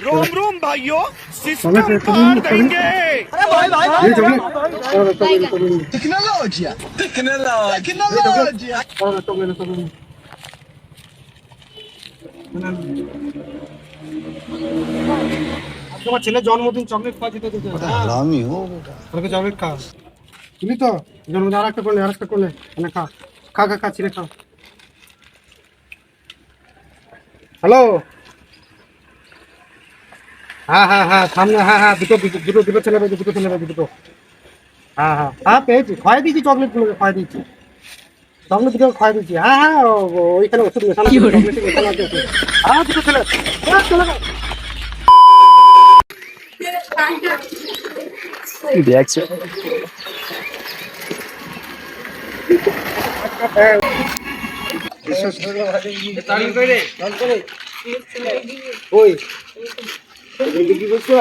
रोम रोम भाइयों सिस्टम पार देंगे। अरे भाई भाई टेक्नोलॉजी তোমার ছেলে জন্মদিন চকলেট খাওয়া যেতে দিতে হারামি হো বেটা। তোকে চকলেট খা তুমি তো জন্মদিন আরেকটা করলে মানে খা খা খা খা ছিঁড়ে খা হ্যালো হ্যাঁ সামনে হ্যাঁ দুটো ছেলে পেয়েছি দুটো হ্যাঁ পেয়েছি খাওয়াই দিয়েছি চকলেটগুলোকে খাওয়াই দিয়েছি চকলেট দুটো খাওয়াই দিয়েছি হ্যাঁ ওইখানে ওষুধ মেশানো চকলেট মেশানো আছে হ্যাঁ দুটো ছেলে চলে দেখছো ওই কি বলছো